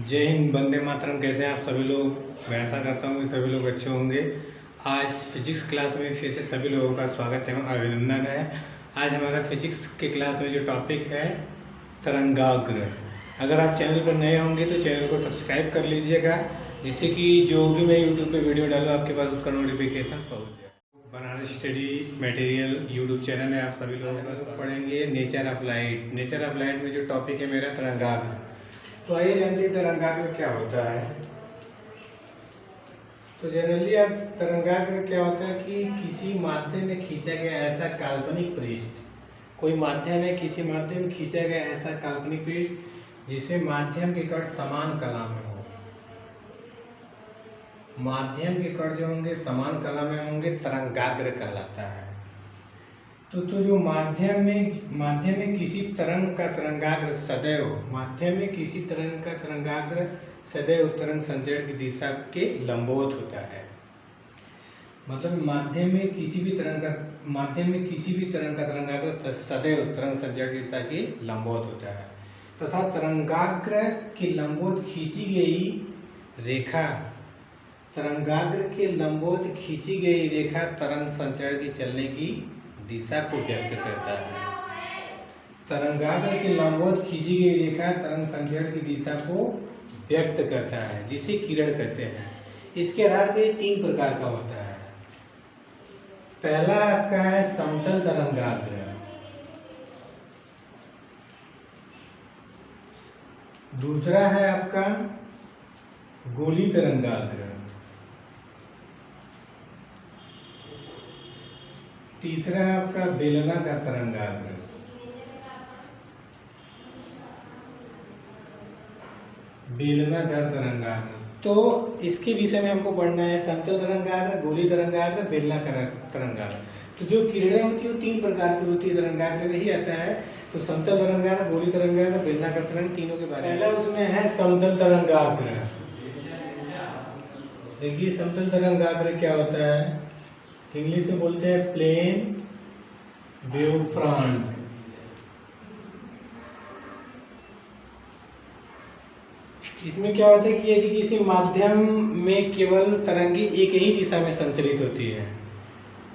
जय हिंद, वंदे मातरम। कैसे हैं आप सभी लोग? मैं ऐसा करता हूँ कि सभी लोग अच्छे होंगे। आज फिजिक्स क्लास में फिर से सभी लोगों का स्वागत है, अभिनंदन है। आज हमारा फिजिक्स के क्लास में जो टॉपिक है तरंगाग्र। अगर आप चैनल पर नए होंगे तो चैनल को सब्सक्राइब कर लीजिएगा, जिससे कि जो भी मैं यूट्यूब पे वीडियो डालूँ आपके पास उसका नोटिफिकेशन पहुँच जाए। Banaras study material YouTube channel है, आप सभी लोग पढ़ेंगे nature of light. Nature of light में जो टॉपिक है मेरा तरंगाग्र। तो आइए जानते हैं तरंगाग्र क्या होता है। तो जनरली अब तरंगाग्र क्या होता है कि किसी माध्यम में खींचा गया ऐसा काल्पनिक पृष्ठ, कोई माध्यम है, किसी माध्यम में खींचा गया ऐसा काल्पनिक पृष्ठ जिसमें माध्यम के कण समान कला में हो। माध्यम के कण जो होंगे समान कला में होंगे, तरंगाग्र कहलाता है। तो जो माध्यम में किसी तरंग का तरंगाग्र सदैव, माध्यम में किसी तरंग का तरंगाग्र सदैव तरंग संचरण की दिशा के लंबवत होता है। मतलब माध्यम में किसी भी तरंग का तरंगाग्र सदैव तरंग संचरण की दिशा के लंबवत होता है तथा तरंगाग्र के लंबवत खींची गई रेखा, तरंग संचरण की चलने की दिशा को व्यक्त करता है। तरंगाग्र के लंबवत खींची गई रेखा तरंग संचरण की दिशा को व्यक्त करता है, जिसे किरण कहते हैं। इसके आधार पे 3 प्रकार का होता है। पहला आपका है समतल तरंगाग्र, दूसरा है आपका गोली तरंगाग्र, तीसरा है आपका बेलनाकार तरंगाग्र। बेलनाकार तरंगाग्र, तो इसके विषय में हमको पढ़ना है। समतल तरंगाग्र, गोली तरंगाग्र, बेलनाकार तरंगाग्र। तो जो किरणें होती है वो 3 प्रकार की होती है, तरंगाग्र में ही आता है। तो समतल तरंगाग्र, गोली तरंगाग्र, बेलनाकार तरंग, तीनों के बारे में। पहला उसमें है समतल तरंगाग्र। देखिए समतल तरंगाग्र क्या होता है, इंग्लिश में बोलते हैं प्लेन वेव फ्रंट। इसमें क्या होता है कि यदि किसी माध्यम में केवल तरंगी एक ही दिशा में संचरित होती है,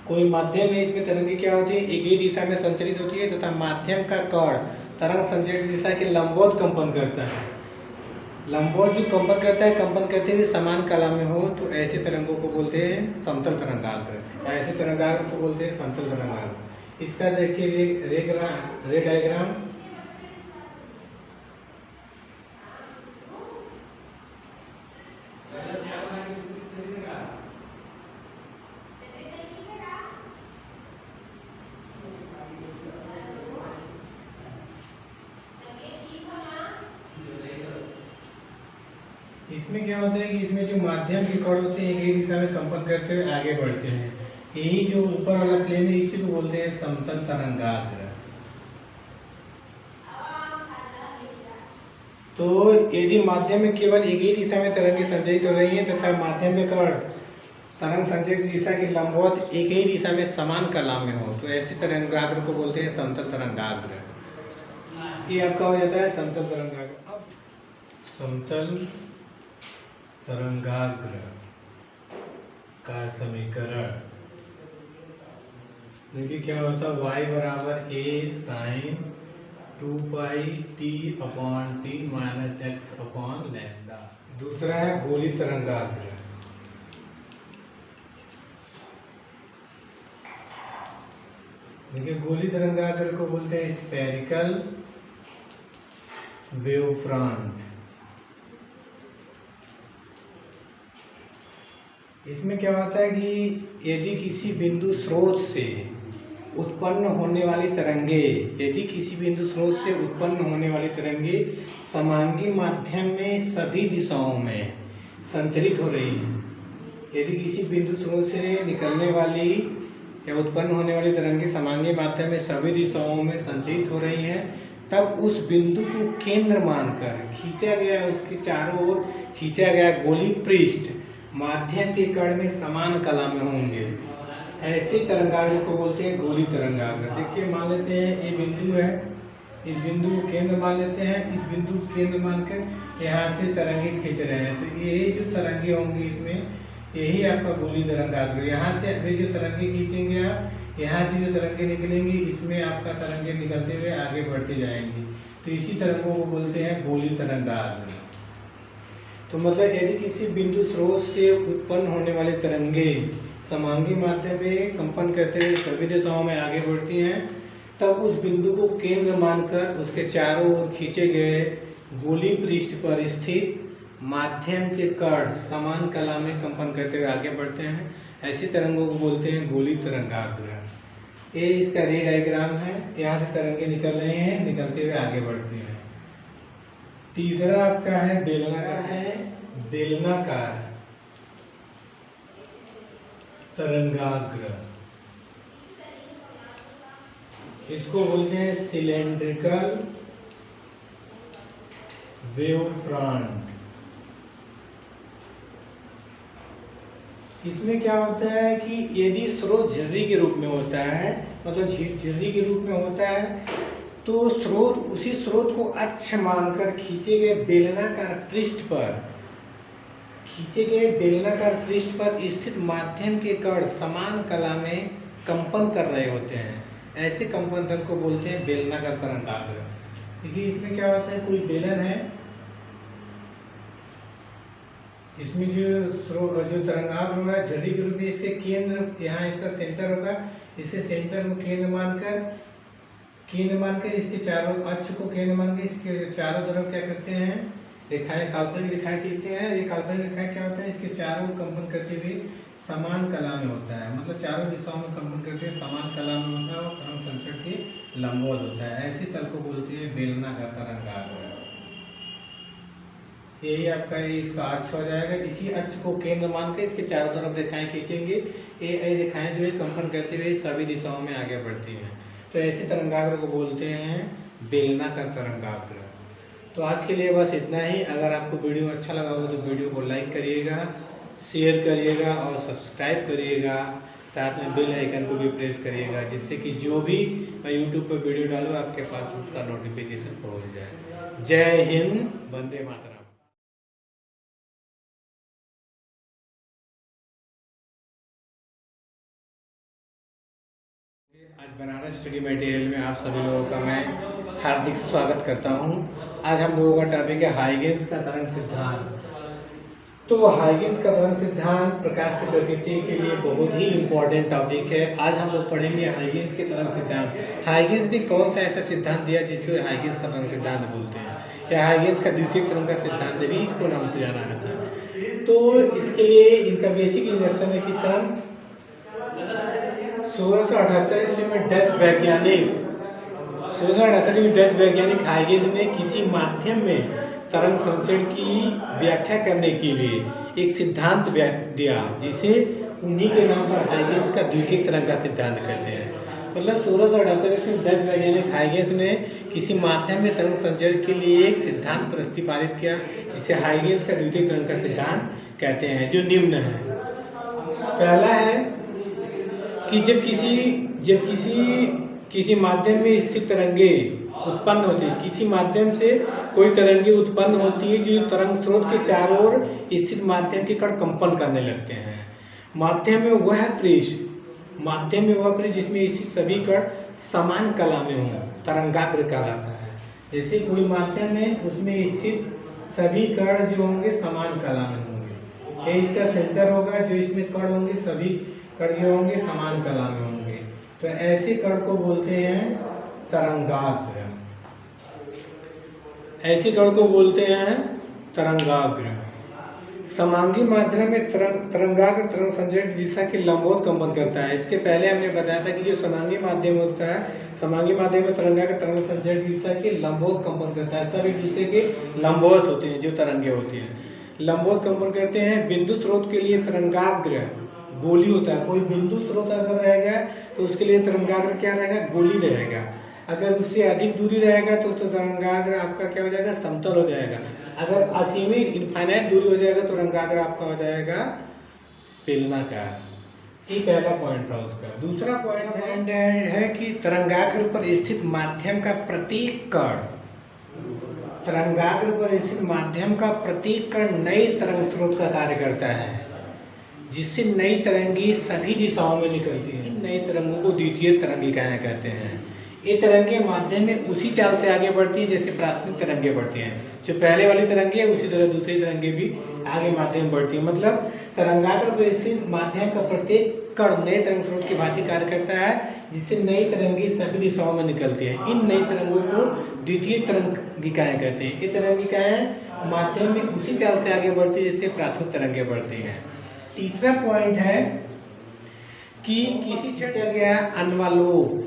कोई माध्यम में इसमें तरंगी क्या होती है, एक ही दिशा में संचरित होती है तथा माध्यम का कण तरंग संचरण की दिशा के लंबवत कंपन करता है। लंबवत जो कंपन करता है, कंपन करते हुए समान कला में हो, तो ऐसे तरंगों को बोलते हैं समतल तरंगाग्र। ऐसे तरंगाग्र को बोलते हैं समतल तरंगाग्र। इसका देखिए रे डायग्राम। इसमें क्या होता है कि इसमें जो माध्यम के कण होते हैं एक ही दिशा में कंपन करते हुए आगे बढ़ते हैं। यही जो ऊपर वाला प्लेन है इसी को बोलते हैं समतल तरंगाग्र। तो यदि माध्यम में केवल एक ही दिशा में तरंगें संचरित हो रही हैं तथा माध्यम के कण तरंग संचरण की दिशा के लंबवत एक ही दिशा में समान कला में हो, तो ऐसे तरंगाग्र को बोलते हैं समतल तरंगाग्र। ये आपका हो जाता है समतल तरंगाग्र। अब समतल तरंगाग्र का समीकरण देखिए क्या होता है, y बराबर a sin 2πt/t माइनस x/लैम्डा। दूसरा है गोली तरंगाग्र। देखिए गोली तरंगाग्र को बोलते हैं स्फेरिकल वेव फ्रंट। इसमें क्या होता है कि यदि किसी बिंदु स्रोत से उत्पन्न होने वाली तरंगे समांगी माध्यम में सभी दिशाओं में संचरित हो रही हैं, यदि किसी बिंदु स्रोत से निकलने वाली या उत्पन्न होने वाली तरंगे समांगी माध्यम में सभी दिशाओं में संचरित हो रही हैं, तब उस बिंदु को केंद्र मानकर खींचा गया, उसके चारों ओर खींचा गया गोली पृष्ठ माध्यम के कण में समान कला में होंगे। ऐसे तरंगाग्र को बोलते हैं गोली तरंगाग्र। देखिए मान लेते हैं ये बिंदु है, इस बिंदु को केंद्र मान लेते हैं, इस बिंदु को केंद्र मानकर यहाँ से तरंगे खींच रहे हैं। तो ये जो तरंगे होंगी इसमें, यही आपका गोली तरंगाग्र। यहाँ से अभी जो तरंगे खींचेंगे आप, यहाँ से जो तरंगे निकलेंगी, इसमें आपका तरंगे निकलते हुए आगे बढ़ती जाएंगी। तो इसी तरंगों को बोलते हैं गोली तरंगाग्र। तो मतलब यदि किसी बिंदु स्रोत से उत्पन्न होने वाली तरंगे समांगी माध्यम में कंपन करते हुए सभी दिशाओं में आगे बढ़ती हैं, तब उस बिंदु को केंद्र मानकर उसके चारों ओर खींचे गए गोली पृष्ठ पर स्थित माध्यम के कण समान कला में कंपन करते हुए आगे बढ़ते हैं। ऐसी तरंगों को बोलते हैं गोली तरंगाग्र। ये इसका रे डायग्राम है। यहाँ से तरंगे निकल रहे हैं, निकलते हुए आगे बढ़ते हैं। तीसरा आपका है बेलनाकार तरंगाग्र। इसको बोलते हैं सिलेंड्रिकल वेव फ्रंट। इसमें क्या होता है कि यदि स्रोत झर्री के रूप में होता है, मतलब झर्री के रूप में होता है, तो स्रोत उसी स्रोत को अक्ष मानकर खींचे गए बेलनाकार पृष्ठ पर स्थित माध्यम के कण समान कला में कंपन कर रहे होते हैं। ऐसे कंपन को बोलते हैं बेलनाकार तरंगाग्र। देखिए इसमें क्या होता है, कोई बेलन है, इसमें जो तरंगाग्र होगा झर्री के रूप में, इससे केंद्र, यहाँ इसका सेंटर होगा, इसे सेंटर को केंद्र मानकर इसके चारों अक्ष को केंद्र मानकर इसके चारों तरफ क्या करते हैं, रेखाएं, काल्पनिक रेखाएं खींचते हैं। ये काल्पनिक रेखाएं क्या होता है, इसके चारों कंपन करते हुए समान कला में होता है, मतलब चारों दिशाओं में कंपन करते हुए समान कला में होता है और तरंग संचरण के लंबवत होता है। ऐसे तल को बोलते हैं बेलनाकार तरंगाग्र। यही आपका इसका अक्ष हो जाएगा। इसी अक्ष को केंद्र मानकर इसके चारों तरफ रेखाएं खींचेंगे। ये रेखाएं जो है कंपन करते हुए सभी दिशाओं में आगे बढ़ती हैं। तो ऐसे तरंगाग्र को बोलते हैं बेलनाकार तरंगाग्र। तो आज के लिए बस इतना ही। अगर आपको वीडियो अच्छा लगा हो तो वीडियो को लाइक करिएगा, शेयर करिएगा और सब्सक्राइब करिएगा। साथ में बेल आइकन को भी प्रेस करिएगा, जिससे कि जो भी मैं यूट्यूब पर वीडियो डालूँ आपके पास उसका नोटिफिकेशन पहुँच जाए। जय हिंद, वंदे मातरम। आज बनारस स्टडी मटेरियल में आप सभी लोगों का मैं हार्दिक स्वागत करता हूं। आज हम लोगों का टॉपिक है हाइगेंस का तरंग सिद्धांत। तो हाइगेंस का तरंग सिद्धांत प्रकाश की प्रकृति के लिए बहुत ही इम्पोर्टेंट टॉपिक है। आज हम लोग पढ़ेंगे हाइगेंस के तरंग सिद्धांत। हाइगेंस ने कौन सा ऐसा सिद्धांत दिया जिसे हाइगेंस का तरंग सिद्धांत बोलते हैं, या हाइगेंस का द्वितीयक तरंग का सिद्धांत भी इसको नाम से जाना जाता है। तो इसके लिए इनका बेसिक इंस्ट्रक्शन है कि सन 1678 ईस्वी में डच वैज्ञानिक हाइगेंस ने किसी माध्यम में तरंग संचरण की व्याख्या करने के लिए एक सिद्धांत दिया, जिसे उन्हीं के नाम पर हाइगेंस का द्वितीयक तरंग का सिद्धांत कहते हैं। मतलब 1678 ईस्वी में डच वैज्ञानिक हाइगेंस ने किसी माध्यम में तरंग संचरण के लिए एक सिद्धांत प्रतिपादित किया, जिसे हाइगेंस का द्वितीयक तरंग का सिद्धांत कहते हैं, जो निम्न है। पहला है कि जब किसी माध्यम में स्थित तरंगे उत्पन्न होती है, किसी माध्यम से कोई तरंगे उत्पन्न होती है जो तरंग स्रोत के चारों ओर स्थित माध्यम के कण कंपन करने लगते हैं। माध्यम में वह पृष्ठ जिसमें स्थित सभी कण समान कला में हों, तरंगाग्र कहलाता है। जैसे कोई माध्यम है, उसमें स्थित सभी कण जो होंगे समान कला में होंगे। ये इसका सेंटर होगा, जो इसमें कण होंगे सभी कण जो होंगे समान कला में होंगे। तो ऐसे कण को बोलते हैं तरंगाग्र। ऐसे कण को बोलते हैं तरंगाग्र। समांगी माध्यम में तरंगाग्र तरंग संचरण की दिशा के लंबवत कंपन करता है। इसके पहले हमने बताया था कि जो समांगी माध्यम होता है, समांगी माध्यम में तरंगाग्र तरंग संचरण की दिशा के लंबवत कंपन करता है। सब एक दूसरे के लंबवत होते हैं, जो तरंगे होती हैं लंबवत कंपन करते हैं। बिंदु स्रोत के लिए तरंगाग्र गोली होता है। कोई बिंदु स्रोत अगर रहेगा तो उसके लिए तरंगाग्र क्या रहेगा, गोली रहेगा। अगर उससे अधिक दूरी रहेगा तो तरंगाग्र आपका क्या हो जाएगा, समतल हो जाएगा। अगर असीमित इनफाइनाइट दूरी हो जाएगा तो तरंगाग्र आपका हो जाएगा बेलनाकार। ये पहला पॉइंट था उसका। दूसरा पॉइंट है कि तरंगाग्र पर स्थित माध्यम का प्रत्येक कण, तरंगाग्र पर स्थित माध्यम का प्रत्येक कण नए तरंग स्रोत का कार्य करता है, जिससे नई तरंगी सभी दिशाओं में निकलती है। इन नई तरंगों को द्वितीय तरंगिकाएं कहते हैं। ये तरंगे माध्यम में उसी चाल से आगे बढ़ती हैं जैसे प्राथमिक तरंगे बढ़ती हैं। जो पहले वाली तरंगे है उसी तरह दूसरी तरंगे भी आगे माध्यम में बढ़ती है। मतलब तरंगाग्र पर स्थित माध्यम का प्रत्येक कण नए तरंग स्रोत की भांति कार्य करता है, जिससे नई तरंगी सभी दिशाओं में निकलती है। इन नई तरंगों को द्वितीय तरंगिकाएं कहते हैं। ये तरंगिकाएं माध्यम में उसी चाल से आगे बढ़ती है जैसे प्राथमिक तरंगे बढ़ती हैं। तीसरा पॉइंट है कि किसी क्षण खींचा गया अन्वालोक,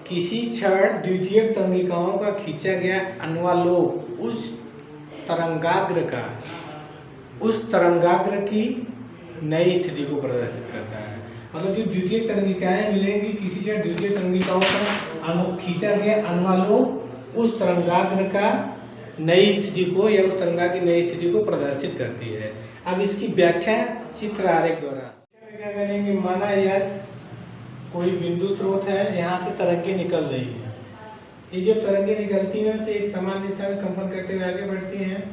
किसी क्षण द्वितीय तरंगिकाओं का खींचा गया अन्वालोक उस तरंगाग्र की नई स्थिति को प्रदर्शित करता है। मतलब जो द्वितीय तरंगिकाएं मिलेंगी, किसी क्षण द्वितीय तरंगिकाओं का खींचा गया अन्वालोक उस तरंगाग्र का नई स्थिति को या उस तरंगा की नई स्थिति को प्रदर्शित करती है। अब इसकी व्याख्या चित्र आरेख द्वारा क्या करेंगे। माना यह कोई बिंदु स्रोत है, यहाँ से तरंगे निकल रही है। ये जो तरंगे निकलती हैं तो एक समान दिशा में कंपन करते हुए आगे बढ़ती हैं।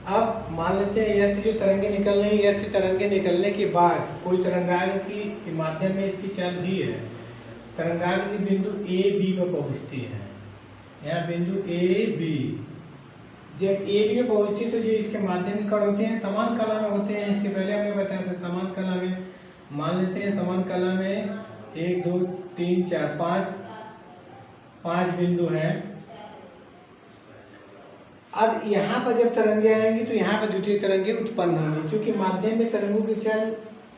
अब मान लेते हैं यह से जो तरंगे निकल रही है, यह से तरंगे निकलने के बाद कोई तरंगाग्र की माध्यम में इसकी चाल भी है। तरंगाग्र की बिंदु ए बी पर पहुँचती है। यहाँ बिंदु ए बी, जब ए बी में पहुँचती तो जो इसके माध्यम में कण होते हैं समान कला में होते हैं। इसके पहले हमने बताया था समान कला में। मान लेते हैं समान कला में 1 2 3 4 5 बिंदु हैं। अब यहाँ पर जब तरंगे आएंगी तो यहाँ पर द्वितीय तरंगे उत्पन्न होंगी, क्योंकि माध्यम में तरंगों की चाल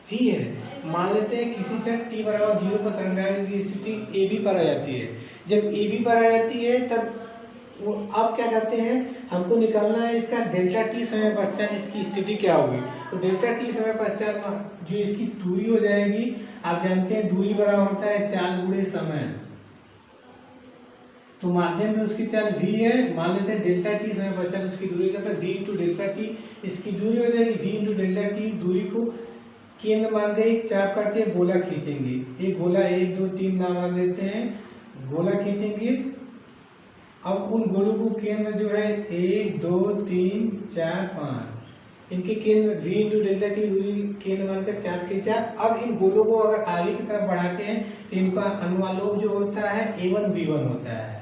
भी है। मान लेते हैं किसी क्षण t बराबर 0 पर तरंगाग्र की स्थिति ए बी पर आ जाती है। जब ए बी पर आ जाती है तब वो अब क्या करते हैं, हमको निकालना है इसका डेल्टा टी समय पश्चात इसकी स्थिति क्या होगी। तो डेल्टा टी समय पश्चात जो इसकी दूरी हो जाएगी, आप जानते हैं दूरी बराबर होता है चाल गुणे समय। तो माध्यम में उसकी चाल v है। मान लेते हैं डेल्टा टी समय पश्चात उसकी दूरी का v इंटू डेल्टा टी इसकी दूरी हो जाएगी। v इंटू डेल्टा टी दूरी को केंद्र मान के एक चाप काटते हैं, गोला खींचेंगे। एक गोला 1 2 3 नाम रख देते हैं, गोला खींचेंगे। अब उन गोलों को केंद्र जो है 1 2 3 4 5 इनके केंद्र v इंटू डेल्टा टी दूरी केंद्र मानकर चाप खींचा। अब इन गोलों को अगर आगे की तरफ बढ़ाते हैं तो इनका अनुवालोक जो होता है a1 b1 होता है।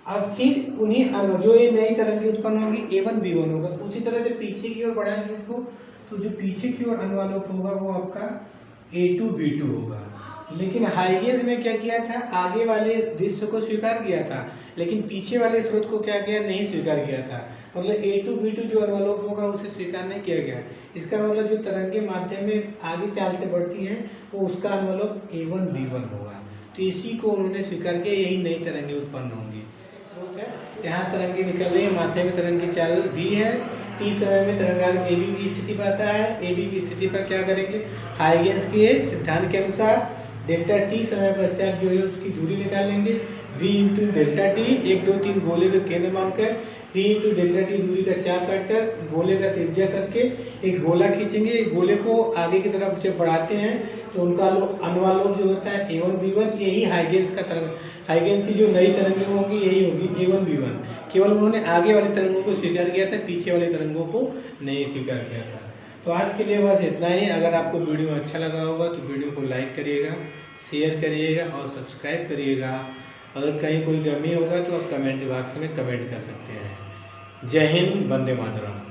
अब फिर उन्हीं जो ये नई तरंगे उत्पन्न होगी a1 b1 होगा। उसी तरह से पीछे की ओर बढ़ाएंगे इसको, तो जो पीछे की ओर अनुवालोक होगा वो आपका a2 b2 होगा। लेकिन हाइगेंस ने क्या किया था, आगे वाले दृश्य को स्वीकार किया था, लेकिन पीछे वाले स्रोत को क्या किया, नहीं स्वीकार किया था। मतलब a2 b2 जो अनुवालोक होगा उसे स्वीकार नहीं किया गया। इसका मतलब जो तरंगे माध्यम में आगे चाल से बढ़ती हैं वो उसका अनुवालोक a1 b1 होगा। तो इसी को उन्होंने स्वीकार किया, यही नई तरंगे उत्पन्न होंगी। स्रोत है, यहाँ तरंगे निकल रही है, माध्यम में तरंग की चाल v है। टी समय में तरंगाग्र ए बी की स्थिति पर आता है। ए बी की स्थिति पर क्या करेंगे, हाइगेंस के सिद्धांत के अनुसार डेल्टा टी समय पश्चात जो है उसकी दूरी निकालेंगे। v इंटू डेल्टा टी 1 2 3 गोले का केंद्र मानकर v इंटू डेल्टा टी दूरी का चाप काटकर गोले का त्रिज्या करके एक गोला खींचेंगे। एक गोले को आगे की तरफ जब बढ़ाते हैं तो उनका अनुवालोक जो होता है a1 b1, यही हाइगेंस का तरंग, हाइगेंस की जो नई तरंगें होंगी यही होगी a1 b1। केवल उन्होंने आगे वाली तरंगों को स्वीकार किया था, पीछे वाली तरंगों को नहीं स्वीकार किया था। तो आज के लिए बस इतना ही। अगर आपको वीडियो अच्छा लगा होगा तो वीडियो को लाइक करिएगा, शेयर करिएगा और सब्सक्राइब करिएगा। अगर कहीं कोई कमी होगा तो आप कमेंट बॉक्स में कमेंट कर सकते हैं। जय हिंद, वंदे मातरम।